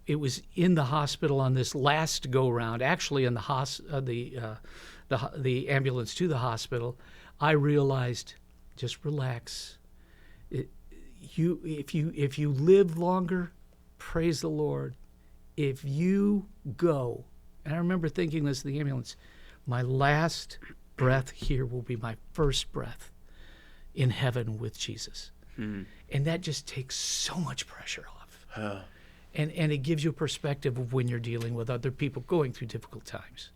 it was in the hospital on this last go-round, actually in the ambulance to the hospital. I realized, just relax. If you live longer, praise the Lord. If you go, and I remember thinking this in the ambulance, my last breath here will be my first breath in heaven with Jesus. And that just takes so much pressure off. And it gives you a perspective of when you're dealing with other people going through difficult times.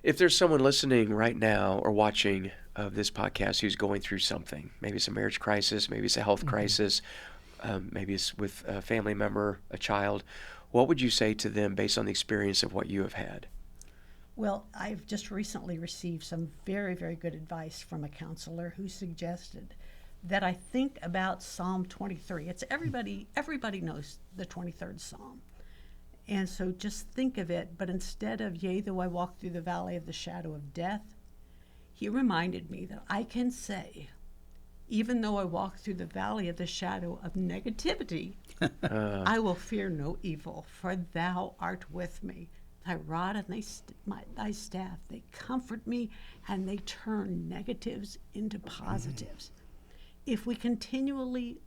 If there's someone listening right now or watching this podcast who's going through something, maybe it's a marriage crisis, maybe it's a health crisis, maybe it's with a family member, a child, what would you say to them based on the experience of what you have had? Well, I've just recently received some very, very good advice from a counselor who suggested that I think about Psalm 23. It's everybody knows the 23rd Psalm. And so just think of it, but instead of, yea, though I walk through the valley of the shadow of death, he reminded me that I can say, even though I walk through the valley of the shadow of negativity, I will fear no evil, for thou art with me. Thy rod and thy staff, they comfort me, and they turn negatives into positives. If we continually,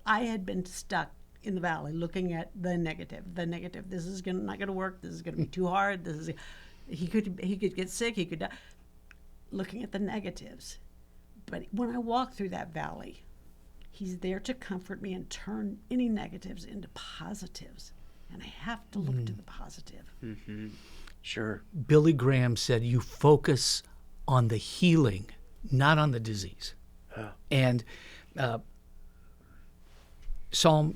I had been stuck in the valley looking at the negative, this is not going to work, this is going to be too hard, he could get sick, he could die, looking at the negatives. But when I walk through that valley, he's there to comfort me and turn any negatives into positives. And I have to look to the positive. Mm-hmm. Sure. Billy Graham said, you focus on the healing, not on the disease. And Psalm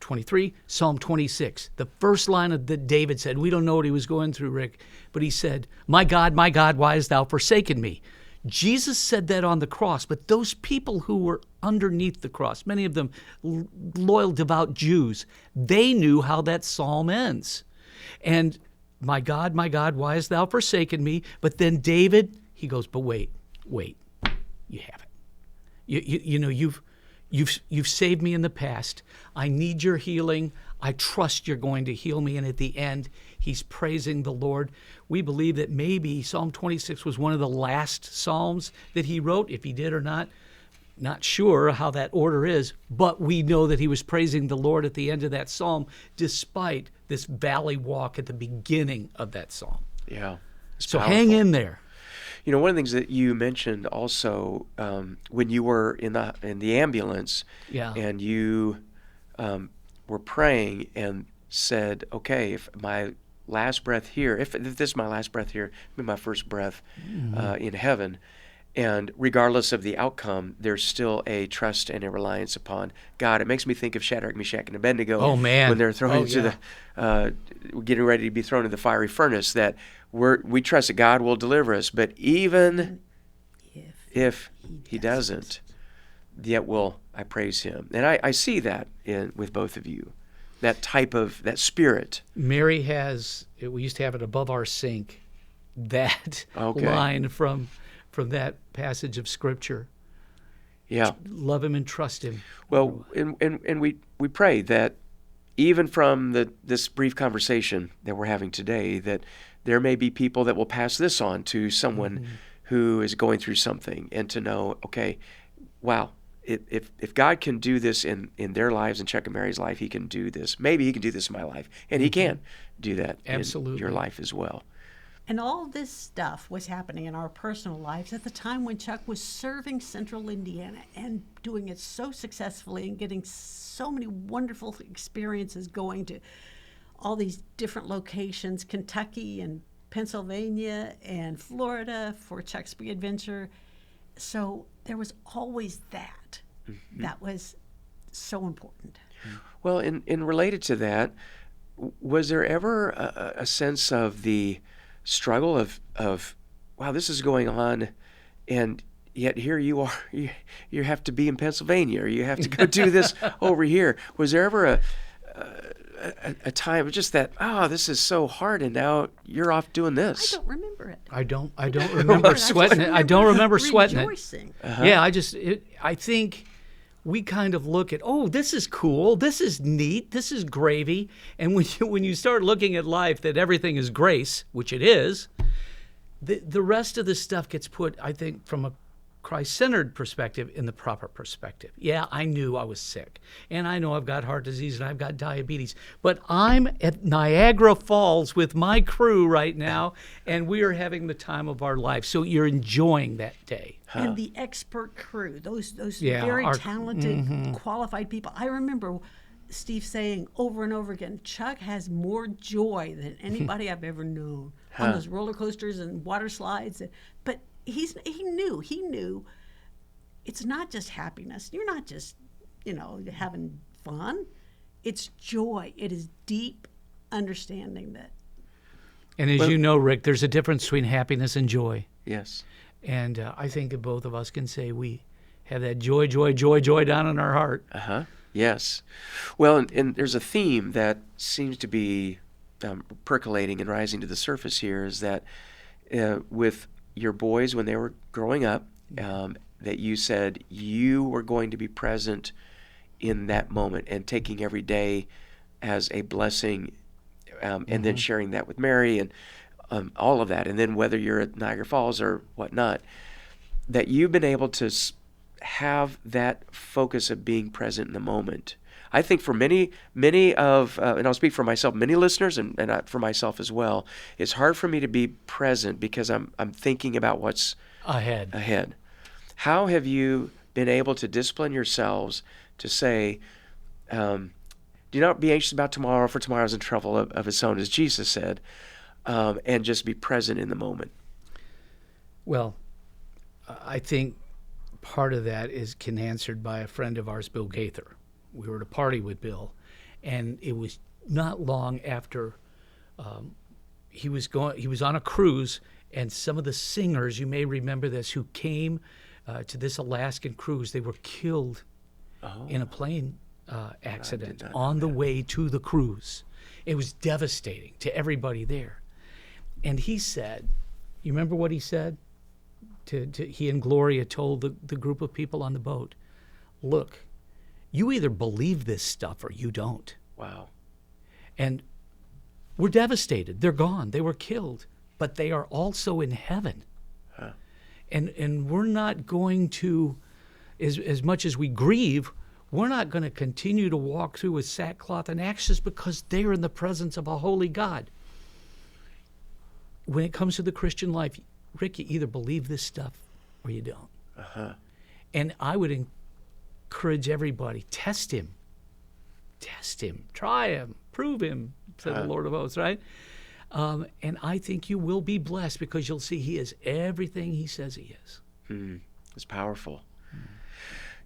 23, Psalm 26. The first line of that David said, we don't know what he was going through, Rick, but he said, my God, why hast thou forsaken me? Jesus said that on the cross, but those people who were underneath the cross, many of them loyal, devout Jews, they knew how that psalm ends. And my God, why hast thou forsaken me? But then David, he goes, but wait, you haven't. You know, you've saved me in the past. I need your healing. I trust you're going to heal me. And at the end, he's praising the Lord. We believe that maybe Psalm 26 was one of the last Psalms that he wrote. If he did or not sure how that order is, but we know that he was praising the Lord at the end of that Psalm, despite this valley walk at the beginning of that Psalm. Yeah. So powerful. hang in there. You know, one of the things that you mentioned also when you were in the ambulance, and you were praying and said, "Okay, if my last breath here, if this is my last breath here, it'll be my first breath in heaven, and regardless of the outcome, there's still a trust and a reliance upon God." It makes me think of Shadrach, Meshach, and Abednego. Oh man! When they're thrown into getting ready to be thrown into the fiery furnace, that we trust that God will deliver us, but even if he doesn't, yet will I praise him. And I see that with both of you, that spirit. Mary we used to have it above our sink, that line from that passage of Scripture. Yeah. Love him and trust him. Well, and we pray that even from this brief conversation that we're having today, that there may be people that will pass this on to someone who is going through something, and to know, okay, wow, if God can do this in their lives, in Chuck and Mary's life, he can do this. Maybe he can do this in my life, and he can do that in your life as well. And all this stuff was happening in our personal lives at the time when Chuck was serving Central Indiana and doing it so successfully and getting so many wonderful experiences, going to all these different locations, Kentucky and Pennsylvania and Florida for Chuck's Big Adventure. So there was always that. That was so important. Well, and related to that, was there ever a sense of the struggle of wow, this is going on, and yet here you are, you have to be in Pennsylvania, or you have to go do this over here? Was there ever a time of just that, this is so hard, and now you're off doing this? I don't remember it. I don't remember sweating it. I don't remember sweating rejoicing. it. Yeah, I think we kind of look at, this is cool, this is neat, this is gravy. And when you start looking at life that everything is grace, which it is, the rest of the stuff gets put, I think, from a Christ-centered perspective in the proper perspective. Yeah, I knew I was sick, and I know I've got heart disease and I've got diabetes, but I'm at Niagara Falls with my crew right now, and we are having the time of our life. So you're enjoying that day. And the expert crew, those very talented, qualified people. I remember Steve saying over and over again, Chuck has more joy than anybody I've ever known on those roller coasters and water slides. But he knew it's not just happiness. You're not just having fun. It's joy. It is deep understanding that. And as you know, Rick, there's a difference between happiness and joy. Yes. And I think that both of us can say we have that joy, joy, joy, joy down in our heart. Yes. Well, and there's a theme that seems to be percolating and rising to the surface here, is that with your boys when they were growing up, that you said you were going to be present in that moment and taking every day as a blessing, and then sharing that with Mary and all of that. And then whether you're at Niagara Falls or whatnot, that you've been able to have that focus of being present in the moment. I think for many of, and I'll speak for myself, many listeners, and for myself as well, it's hard for me to be present because I'm thinking about what's ahead. How have you been able to discipline yourselves to say, do not be anxious about tomorrow, for tomorrow's in trouble of its own, as Jesus said, and just be present in the moment? Well, I think part of that can answered by a friend of ours, Bill Gaither. We were at a party with Bill, and it was not long after he was on a cruise, and some of the singers, you may remember this, who came to this Alaskan cruise, they were killed in a plane accident on the way to the cruise. It was devastating to everybody there. And he said, you remember what he said? He and Gloria told the group of people on the boat, look, you either believe this stuff or you don't. Wow. And we're devastated. They're gone. They were killed. But they are also in heaven. And we're not going to, as much as we grieve, we're not going to continue to walk through with sackcloth and ashes because they're in the presence of a holy God. When it comes to the Christian life, Rick, you either believe this stuff or you don't. And I would encourage everybody, test him, try him, prove him, said the Lord of hosts, right? And I think you will be blessed because you'll see he is everything he says he is. It's powerful.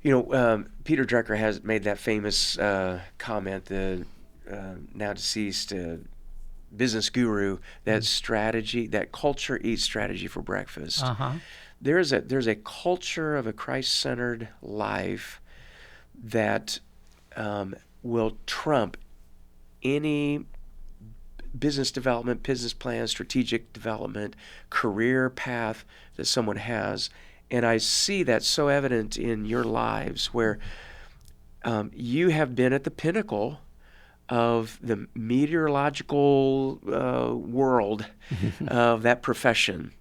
You know, Peter Drucker has made that famous comment, the now deceased business guru, that strategy, that culture eats strategy for breakfast. There's a culture of a Christ-centered life that will trump any business development, business plan, strategic development, career path that someone has. And I see that so evident in your lives where you have been at the pinnacle of the meteorological world of that profession.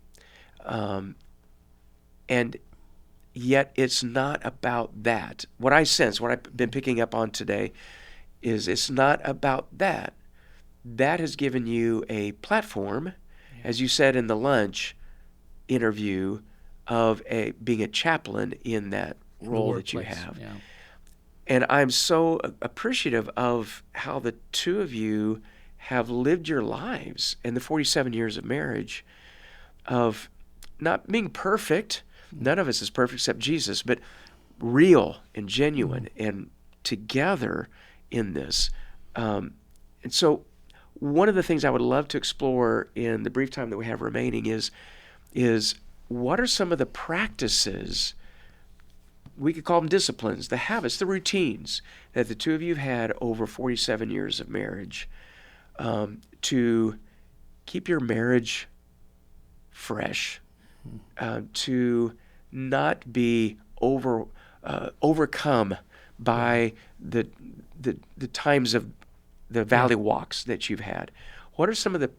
And yet it's not about that. What I sense, what I've been picking up on today, is it's not about that. That has given you a platform, as you said in the lunch interview, of being a chaplain in that role that you have. Yeah. And I'm so appreciative of how the two of you have lived your lives in the 47 years of marriage, of not being perfect. None of us is perfect except Jesus, but real and genuine and together in this. And so one of the things I would love to explore in the brief time that we have remaining is what are some of the practices, we could call them disciplines, the habits, the routines that the two of you have had over 47 years of marriage to keep your marriage fresh, to not be overcome by the times of the valley walks that you've had. What are some of the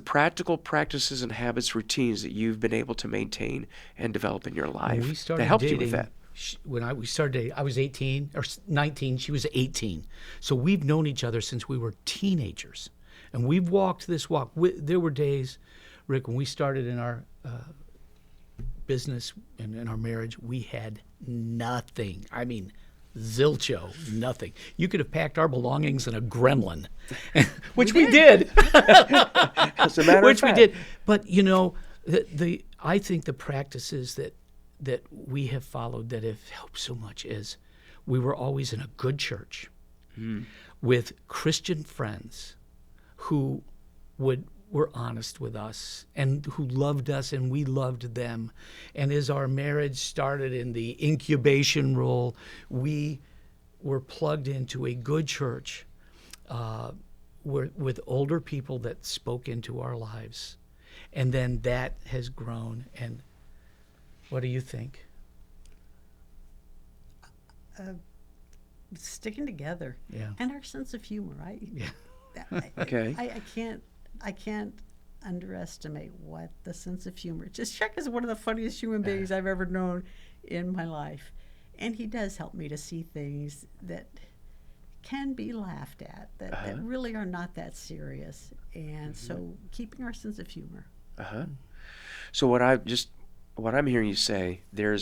practical practices and habits, routines that you've been able to maintain and develop in your life that helped you with that? When we started dating, I was 18 or 19. She was 18. So we've known each other since we were teenagers, and we've walked this walk. There were days, Rick, when we started in our business and in our marriage, we had nothing. I mean, zilcho, nothing. You could have packed our belongings in a gremlin, which we did. As a matter of fact. We did. But you know, I think the practices that we have followed that have helped so much is we were always in a good church with Christian friends who were honest with us and who loved us and we loved them. And as our marriage started in the incubation role, we were plugged into a good church with older people that spoke into our lives. And then that has grown. And what do you think? Sticking together. Yeah. And our sense of humor, right? Yeah. Okay. I can't underestimate what the sense of humor. Just Chuck is one of the funniest human beings I've ever known in my life. And he does help me to see things that can be laughed at, that really are not that serious. And so keeping our sense of humor. So what I'm hearing you say, there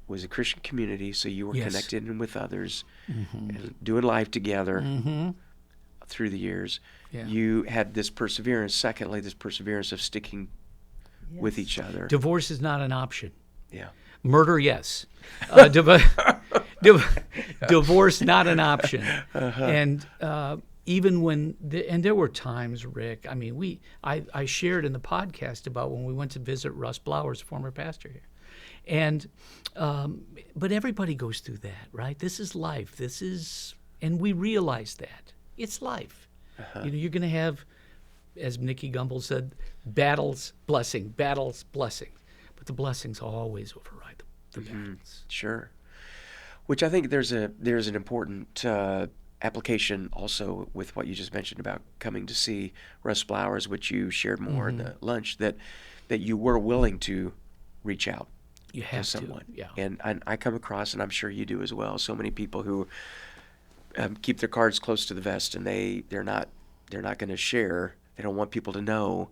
was a Christian community, so you were Yes. connected with others, and doing life together through the years. Yeah. You had this perseverance. Secondly, this perseverance of sticking with Yes. each other. Divorce is not an option. Yeah. Murder, yes. Divorce, not an option. And even when, and there were times, Rick, I mean, I shared in the podcast about when we went to visit Russ Blowers, former pastor here. And, but everybody goes through that, right? This is life. And we realize that. It's life. You know, you're going to have, as Nikki Gumbel said, battles, blessing. But the blessings always override the battles. Sure. Which I think there's an important application also with what you just mentioned about coming to see Russ Blowers, which you shared more in the lunch, that you were willing to reach out You to have someone. to, yeah. And I come across, and I'm sure you do as well, so many people who keep their cards close to the vest, and they're not going to share. They don't want people to know,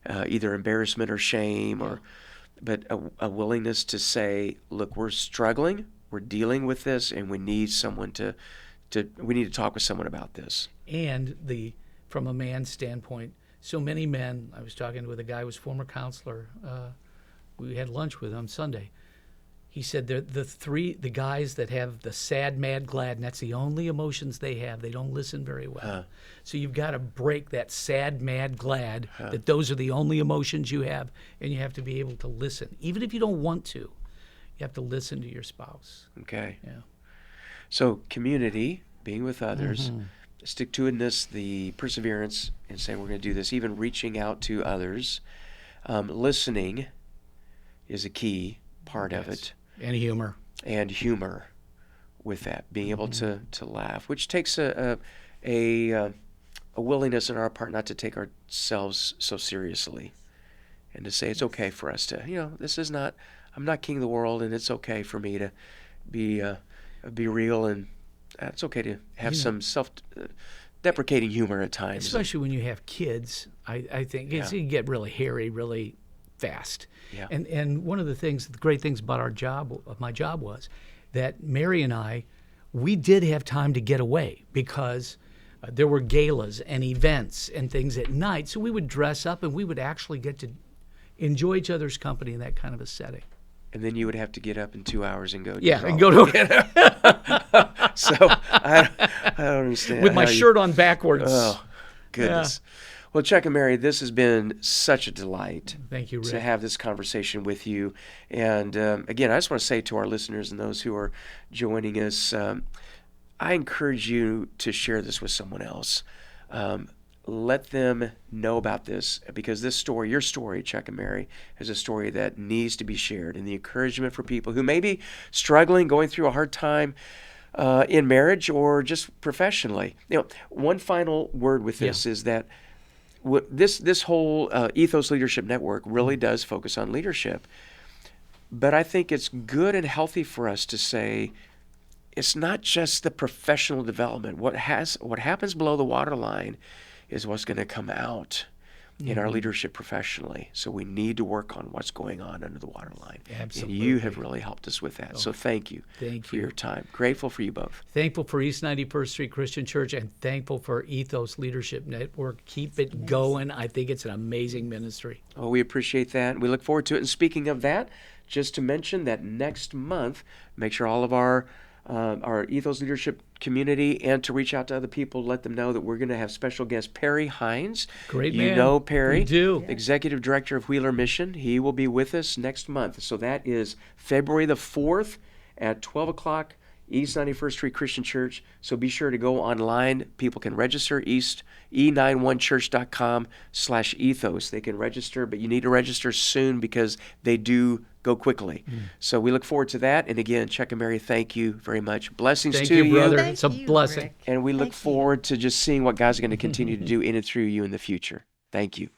either embarrassment or shame, but a willingness to say, look, we're struggling, we're dealing with this, and we need someone we need to talk with someone about this. And from a man's standpoint, so many men, I was talking with a guy who was former counselor, we had lunch with him Sunday. He said the guys that have the sad, mad, glad, and that's the only emotions they have, they don't listen very well. So you've got to break that sad, mad, glad, that those are the only emotions you have, and you have to be able to listen. Even if you don't want to, you have to listen to your spouse. Okay. Yeah. So community, being with others, stick-to-itiveness, the perseverance, and saying we're going to do this, even reaching out to others. Listening is a key part of it. And humor. And humor with that, being able to laugh, which takes a willingness on our part not to take ourselves so seriously, and to say it's okay for us to, this is not, I'm not king of the world, and it's okay for me to be real, and it's okay to have some self-deprecating humor at times. Especially when you have kids, I think it can get really hairy really fast. Yeah. And one of the great things about my job was that Mary and I, we did have time to get away because there were galas and events and things at night. So we would dress up and we would actually get to enjoy each other's company in that kind of a setting. And then you would have to get up in 2 hours and go. And go to So I don't understand. with my shirt on backwards. Oh, goodness. Well, Chuck and Mary, this has been such a delight. Thank you, Rick. To have this conversation with you. And again, I just want to say to our listeners and those who are joining us, I encourage you to share this with someone else. Let them know about this, because this story, your story, Chuck and Mary, is a story that needs to be shared. And the encouragement for people who may be struggling, going through a hard time in marriage or just professionally. One final word with this is that this whole Ethos Leadership Network really does focus on leadership. But I think it's good and healthy for us to say it's not just the professional development. What happens below the waterline is what's going to come out in our leadership professionally. So we need to work on what's going on under the waterline. Absolutely. And you have really helped us with that. So thank you for your time. Grateful for you both. Thankful for East 91st Street Christian Church, and thankful for Ethos Leadership Network. Keep it going. I think it's an amazing ministry. Oh, we appreciate that. We look forward to it. And speaking of that, just to mention that next month, make sure all of our our Ethos Leadership community, and to reach out to other people, let them know that we're going to have special guest Perry Hines. Great You man. know Perry. We do. Executive Director of Wheeler Mission. He will be with us next month. So that is February the 4th at 12 o'clock, East 91st Street Christian Church. So be sure to go online. People can register, e91church.com/ethos. They can register, but you need to register soon because they do go quickly. So we look forward to that. And again, Chuck and Mary, thank you very much. Blessings Thank to you, brother. Thank It's a you, blessing. Rick. And we look Thank you. forward to just seeing what God's going to continue to do in and through you in the future. Thank you.